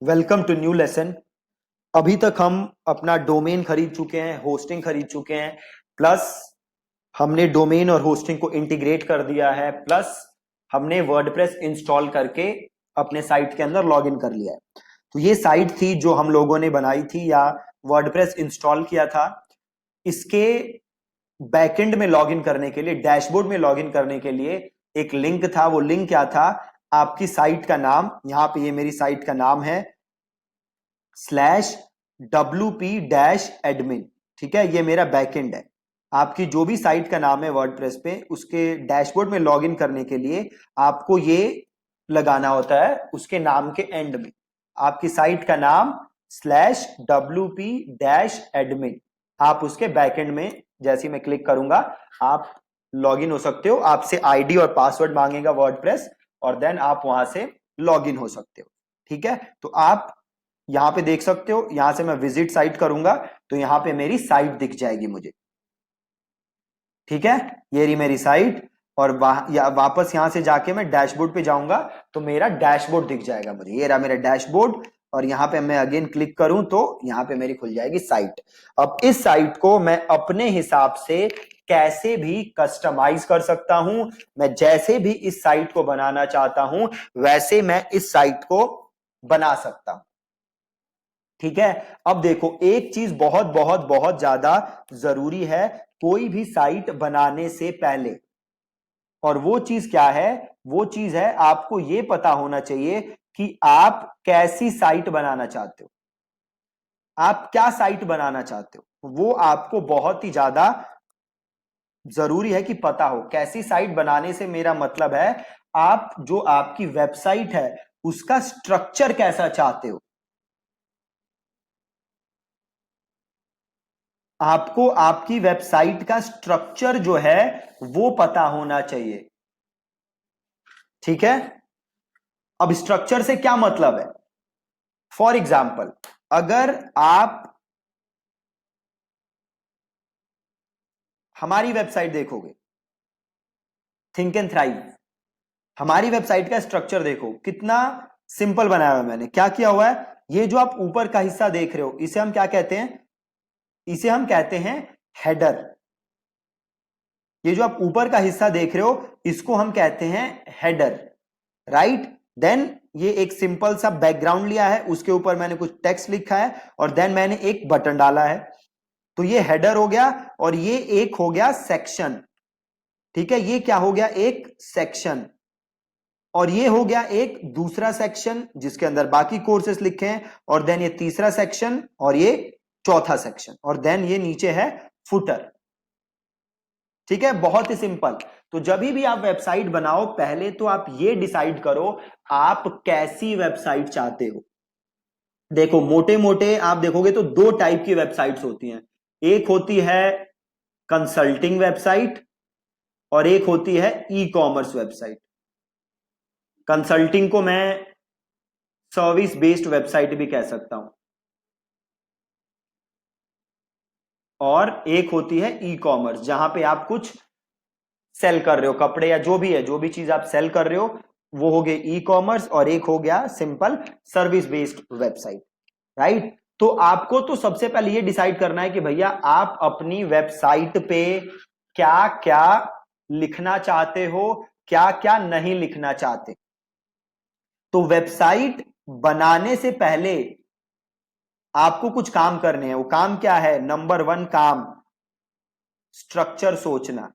Welcome to new lesson. अभी तक हम अपना डोमेन खरीद चुके हैं, होस्टिंग खरीद चुके हैं, प्लस हमने डोमेन और होस्टिंग को इंटीग्रेट कर दिया है, प्लस हमने वर्डप्रेस इंस्टॉल करके अपने साइट के अंदर लॉगिन कर लिया है। तो ये साइट थी जो हम लोगों ने बनाई थी या वर्डप्रेस इंस्टॉल किया था। इसके बैकएंड में लॉगिन करने के लिए, डैशबोर्ड में लॉगिन करने के लिए एक लिंक था। वो लिंक क्या था? आपकी साइट का नाम, यहां पे ये मेरी साइट का नाम है /wp-admin। ठीक है, ये मेरा बैकएंड है। आपकी जो भी साइट का नाम है वर्डप्रेस पे, उसके डैशबोर्ड में लॉगिन करने के लिए आपको ये लगाना होता है उसके नाम के एंड में, आपकी साइट का नाम /wp-admin। आप उसके बैकएंड में जैसे मैं क्लिक करूंगा आप लॉगिन हो सकते हो। आपसे आईडी और पासवर्ड मांगेगा वर्डप्रेस, और देन आप वहां से लॉगिन हो सकते हो। ठीक है, तो आप यहां पे देख सकते हो, यहां से मैं विजिट साइट करूंगा तो यहां पे मेरी साइट दिख जाएगी मुझे। ठीक है, ये रही मेरी साइट। और वापस यहां से जाके मैं डैशबोर्ड पे जाऊंगा तो मेरा डैशबोर्ड दिख जाएगा मुझे। ये रहा मेरा डैशबोर्ड, और यहां पे मैं अगेन क्लिक करूं तो यहां पे मेरी खुल जाएगी साइट। अब इस साइट को मैं अपने हिसाब से कैसे भी कस्टमाइज कर सकता हूं। मैं जैसे भी इस साइट को बनाना चाहता हूं वैसे मैं इस साइट को बना सकता हूं। ठीक है, अब देखो एक चीज बहुत बहुत बहुत ज्यादा जरूरी है कोई भी साइट बनाने से पहले, और वो चीज क्या है? वो चीज है आपको ये पता होना चाहिए कि आप कैसी साइट बनाना चाहते हो, आप क्या साइट बनाना चाहते हो। वो आपको बहुत ही ज्यादा जरूरी है कि पता हो। कैसी साइट बनाने से मेरा मतलब है आप जो आपकी वेबसाइट है उसका स्ट्रक्चर कैसा चाहते हो। आपको आपकी वेबसाइट का स्ट्रक्चर जो है वो पता होना चाहिए। ठीक है, अब स्ट्रक्चर से क्या मतलब है? फॉर एग्जाम्पल, अगर आप हमारी वेबसाइट देखोगे, थिंक एंड थ्राइव, हमारी वेबसाइट का स्ट्रक्चर देखो कितना सिंपल बनाया हुआ है। मैंने क्या किया हुआ है, ये जो आप ऊपर का हिस्सा देख रहे हो इसे हम क्या कहते हैं? इसे हम कहते हैं हेडर। ये जो आप ऊपर का हिस्सा देख रहे हो इसको हम कहते हैं हेडर, राइट। देन ये एक सिंपल सा बैकग्राउंड लिया है, उसके ऊपर मैंने कुछ टेक्स्ट लिखा है, और देन मैंने एक बटन डाला है। तो ये हेडर हो गया, और ये एक हो गया सेक्शन। ठीक है, ये क्या हो गया? एक सेक्शन। और ये हो गया एक दूसरा सेक्शन जिसके अंदर बाकी कोर्सेस लिखे हैं, और देन ये तीसरा सेक्शन, और ये चौथा सेक्शन, और देन ये नीचे है फुटर। ठीक है, बहुत ही सिंपल। तो जब भी आप वेबसाइट बनाओ पहले तो आप ये डिसाइड करो आप कैसी वेबसाइट चाहते हो। देखो मोटे मोटे आप देखोगे तो दो टाइप की वेबसाइट्स होती हैं। एक होती है कंसल्टिंग वेबसाइट, और एक होती है ई कॉमर्स वेबसाइट। कंसल्टिंग को मैं सर्विस बेस्ड वेबसाइट भी कह सकता हूं, और एक होती है ई कॉमर्स जहां पे आप कुछ सेल कर रहे हो, कपड़े या जो भी है, जो भी चीज आप सेल कर रहे हो वो हो गए ई कॉमर्स, और एक हो गया simple service based website, right. तो आपको तो सबसे पहले ये डिसाइड करना है कि भैया आप अपनी वेबसाइट पे क्या क्या लिखना चाहते हो, क्या क्या नहीं लिखना चाहते। तो वेबसाइट बनाने से पहले आपको कुछ काम करने हैं। वो काम क्या है? नंबर 1 काम, स्ट्रक्चर सोचना।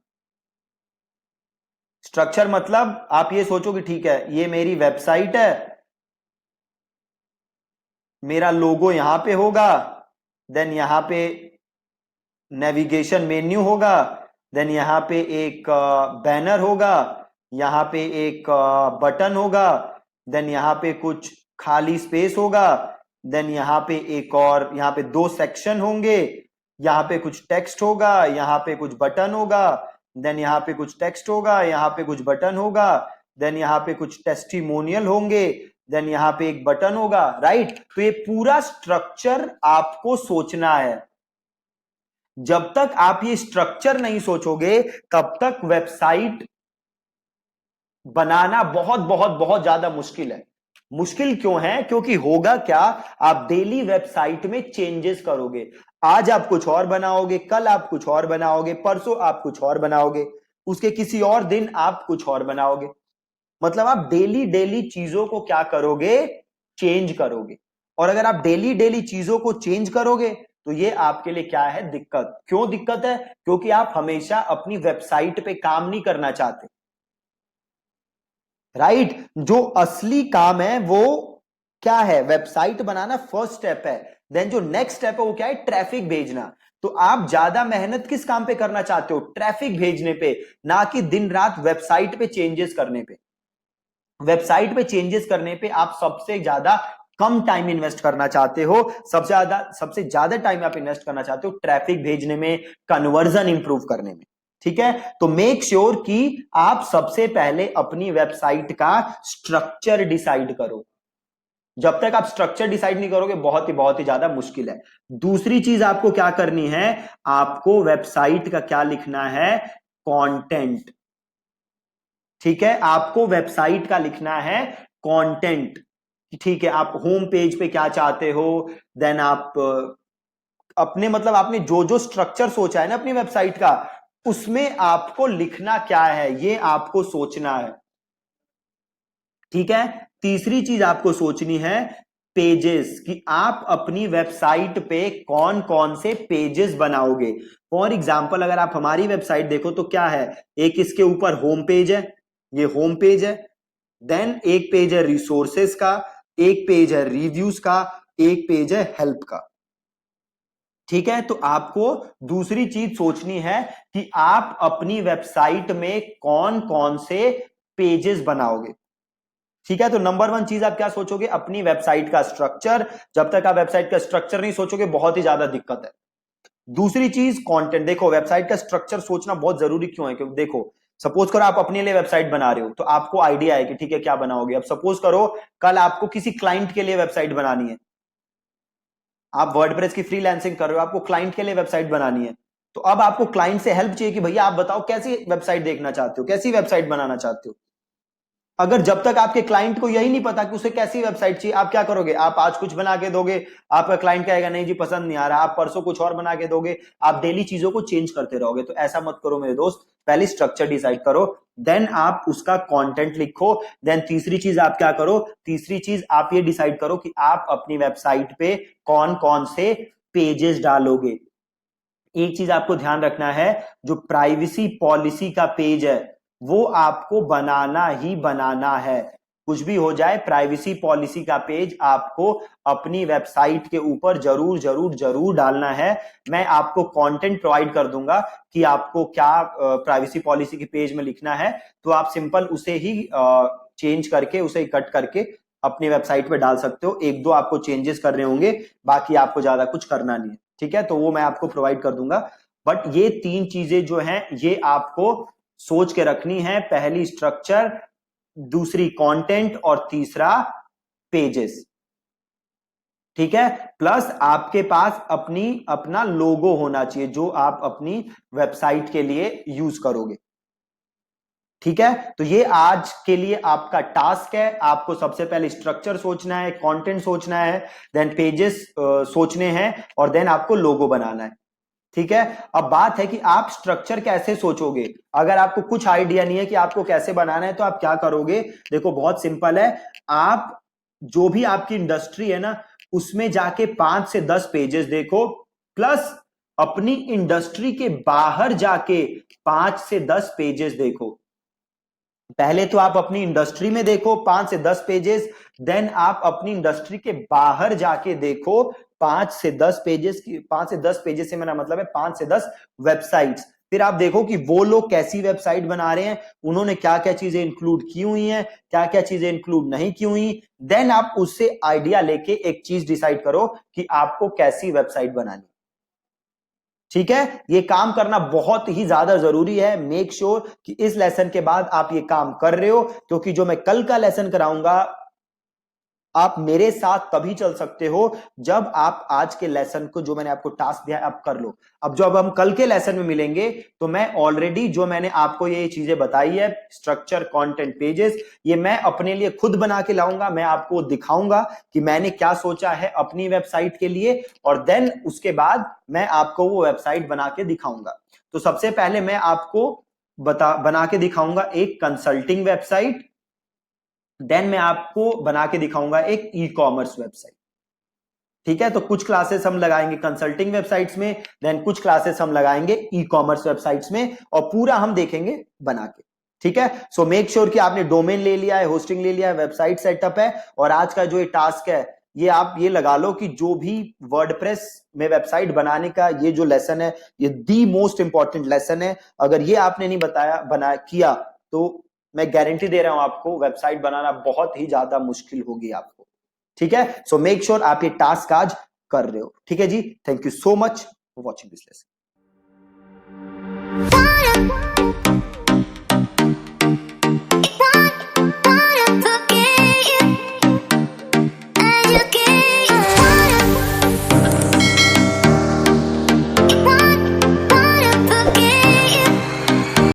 स्ट्रक्चर मतलब आप ये सोचो कि ठीक है ये मेरी वेबसाइट है, मेरा लोगो यहां पे होगा, देन यहां पे नेविगेशन मेन्यू होगा, देन यहां पे एक बैनर होगा, यहां पे एक बटन होगा, देन यहां पे कुछ खाली स्पेस होगा, देन यहां पे एक और, यहां पे 2 सेक्शन होंगे, यहां पे कुछ टेक्स्ट होगा, यहां पे कुछ बटन होगा, देन यहां पे कुछ टेक्स्ट होगा, यहां पे कुछ बटन होगा, देन यहां पे कुछ टेस्टिमोनियल होंगे, देन यहां पे एक बटन होगा, राइट। तो ये पूरा स्ट्रक्चर आपको सोचना है। जब तक आप ये स्ट्रक्चर नहीं सोचोगे तब तक वेबसाइट बनाना बहुत बहुत बहुत ज्यादा मुश्किल है। मुश्किल क्यों है? क्योंकि होगा क्या, आप डेली वेबसाइट में चेंजेस करोगे। आज आप कुछ और बनाओगे, कल आप कुछ और बनाओगे, परसों आप कुछ और बनाओगे, उसके किसी और दिन आप कुछ और बनाओगे। मतलब आप डेली डेली चीजों को क्या करोगे? चेंज करोगे। और अगर आप डेली डेली चीजों को चेंज करोगे तो ये आपके लिए क्या है? दिक्कत। क्यों दिक्कत है? क्योंकि आप हमेशा अपनी वेबसाइट पे काम नहीं करना चाहते, राइट? जो असली काम है वो क्या है? वेबसाइट बनाना फर्स्ट स्टेप है। देन जो नेक्स्ट स्टेप है वो क्या है? ट्रैफिक भेजना। तो आप ज्यादा मेहनत किस काम पे करना चाहते हो? ट्रैफिक भेजने पे, ना कि दिन रात वेबसाइट पे चेंजेस करने पे। वेबसाइट पे चेंजेस करने पे आप सबसे ज्यादा कम टाइम इन्वेस्ट करना चाहते हो। सबसे ज्यादा टाइम आप इन्वेस्ट करना चाहते हो ट्रैफिक भेजने में, कन्वर्जन इंप्रूव करने में। ठीक है, तो मेक श्योर कि आप सबसे पहले अपनी वेबसाइट का स्ट्रक्चर डिसाइड करो। जब तक आप स्ट्रक्चर डिसाइड नहीं करोगे बहुत ही ज्यादा मुश्किल है। दूसरी चीज आपको क्या करनी है? आपको वेबसाइट का क्या लिखना है? कंटेंट। ठीक है, आपको वेबसाइट का लिखना है कंटेंट। ठीक है, आप होम पेज पे क्या चाहते हो, देन आप अपने मतलब आपने जो जो स्ट्रक्चर सोचा है ना अपनी वेबसाइट का, उसमें आपको लिखना क्या है ये आपको सोचना है। ठीक है, तीसरी चीज आपको सोचनी है पेजेस, कि आप अपनी वेबसाइट पे कौन कौन से पेजेस बनाओगे। फॉर एग्जाम्पल अगर आप हमारी वेबसाइट देखो तो क्या है, एक इसके ऊपर होम पेज है, ये होम पेज है। देन एक पेज है रिसोर्सेस का, एक पेज है रिव्यूज का, एक पेज है हेल्प का। ठीक है, तो आपको दूसरी चीज सोचनी है कि आप अपनी वेबसाइट में कौन कौन से पेजेस बनाओगे। ठीक है, तो नंबर वन चीज आप क्या सोचोगे? अपनी वेबसाइट का स्ट्रक्चर। जब तक आप वेबसाइट का स्ट्रक्चर नहीं सोचोगे बहुत ही ज्यादा दिक्कत है। दूसरी चीज कंटेंट। देखो वेबसाइट का स्ट्रक्चर सोचना बहुत जरूरी क्यों है? क्योंकि देखो सपोज करो आप अपने लिए वेबसाइट बना रहे हो तो आपको आइडिया है कि ठीक है क्या बनाओगे। अब सपोज करो कल आपको किसी क्लाइंट के लिए वेबसाइट बनानी है, आप वर्डप्रेस की फ्रीलांसिंग कर रहे हो, आपको क्लाइंट के लिए वेबसाइट बनानी है। तो अब आपको क्लाइंट से हेल्प चाहिए कि भैया आप बताओ कैसी वेबसाइट देखना चाहते हो, कैसी वेबसाइट बनाना चाहते हो। अगर जब तक आपके क्लाइंट को यही नहीं पता कि उसे कैसी वेबसाइट चाहिए, आप क्या करोगे? आप आज कुछ बना के दोगे, आपका क्लाइंट कहेगा नहीं जी पसंद नहीं आ रहा, आप परसों कुछ और बना के दोगे, आप डेली चीजों को चेंज करते रहोगे। तो ऐसा मत करो मेरे दोस्त, पहले स्ट्रक्चर डिसाइड करो, देन आप उसका कंटेंट लिखो। देन तीसरी चीज आप क्या करो? तीसरी चीज आप ये डिसाइड करो कि आप अपनी वेबसाइट पे कौन कौन से पेजेस डालोगे। एक चीज आपको ध्यान रखना है, जो प्राइवेसी पॉलिसी का पेज है वो आपको बनाना ही बनाना है। कुछ भी हो जाए प्राइवेसी पॉलिसी का पेज आपको अपनी वेबसाइट के ऊपर जरूर जरूर जरूर डालना है। मैं आपको कंटेंट प्रोवाइड कर दूंगा कि आपको क्या प्राइवेसी पॉलिसी के पेज में लिखना है, तो आप सिंपल उसे ही चेंज करके, उसे कट करके अपनी वेबसाइट पे डाल सकते हो। एक दो आपको चेंजेस करने होंगे, बाकी आपको ज्यादा कुछ करना नहीं है। ठीक है, तो वो मैं आपको प्रोवाइड कर दूंगा। बट ये तीन चीजें जो हैं ये आपको सोच के रखनी है। पहली स्ट्रक्चर, दूसरी कंटेंट और तीसरा पेजेस। ठीक है, प्लस आपके पास अपना लोगो होना चाहिए जो आप अपनी वेबसाइट के लिए यूज करोगे। ठीक है, तो ये आज के लिए आपका टास्क है। आपको सबसे पहले स्ट्रक्चर सोचना है, कंटेंट सोचना है, देन पेजेस सोचने हैं, और देन आपको लोगो बनाना है। ठीक है, अब बात है कि आप स्ट्रक्चर कैसे सोचोगे। अगर आपको कुछ आइडिया नहीं है कि आपको कैसे बनाना है तो आप क्या करोगे? देखो बहुत सिंपल है, आप जो भी आपकी इंडस्ट्री है ना उसमें जाके 5 से 10 पेजेस देखो, प्लस अपनी इंडस्ट्री के बाहर जाके 5 से 10 पेजेस देखो। पहले तो आप अपनी इंडस्ट्री में देखो 5 से 10 पेजेस, देन आप अपनी इंडस्ट्री के बाहर जाके देखो 5 से 10 पेजेस की। 5 से 10 पेजेस से मेरा मतलब है 5 से 10 वेबसाइट्स। फिर आप देखो कि वो लोग कैसी वेबसाइट बना रहे हैं, उन्होंने क्या क्या चीजें इंक्लूड की हुई हैं, क्या क्या चीजें इंक्लूड नहीं की हुई। देन आप उससे आइडिया लेके एक चीज डिसाइड करो कि आपको कैसी वेबसाइट बनानी। ठीक है, ये काम करना बहुत ही ज्यादा जरूरी है। मेक श्योर कि इस लेसन के बाद आप ये काम कर रहे हो, क्योंकि जो मैं कल का लेसन कराऊंगा आप मेरे साथ तभी चल सकते हो जब आप आज के लेसन को, जो मैंने आपको टास्क दिया है, आप कर लो। अब जब हम कल के लेसन में मिलेंगे तो मैं ऑलरेडी जो मैंने आपको ये चीजें बताई है, स्ट्रक्चर, कंटेंट, पेजेस, ये मैं अपने लिए खुद बना के लाऊंगा। मैं आपको दिखाऊंगा कि मैंने क्या सोचा है अपनी वेबसाइट के लिए, और देन उसके बाद मैं आपको वो वेबसाइट बना के दिखाऊंगा। तो सबसे पहले मैं आपको बना के दिखाऊंगा एक कंसल्टिंग वेबसाइट, देन मैं आपको बना के दिखाऊंगा एक ई कॉमर्स वेबसाइट। ठीक है, तो कुछ क्लासेस हम लगाएंगे कंसल्टिंग वेबसाइट्स में, देन कुछ क्लासेस हम लगाएंगे ई कॉमर्स वेबसाइट्स में, और पूरा हम देखेंगे बना के। ठीक है, सो मेक श्योर कि आपने डोमेन ले लिया है, होस्टिंग ले लिया है, वेबसाइट सेटअप है, और आज का जो ये टास्क है ये आप ये लगा लो कि जो भी वर्डप्रेस में वेबसाइट बनाने का ये जो लेसन है, ये दी मोस्ट इंपॉर्टेंट लेसन है। अगर ये आपने नहीं किया तो मैं गारंटी दे रहा हूं आपको वेबसाइट बनाना बहुत ही ज्यादा मुश्किल होगी आपको। ठीक है, सो मेक श्योर आप ये टास्क आज कर रहे हो। ठीक है जी, thank you so much for watching this lesson.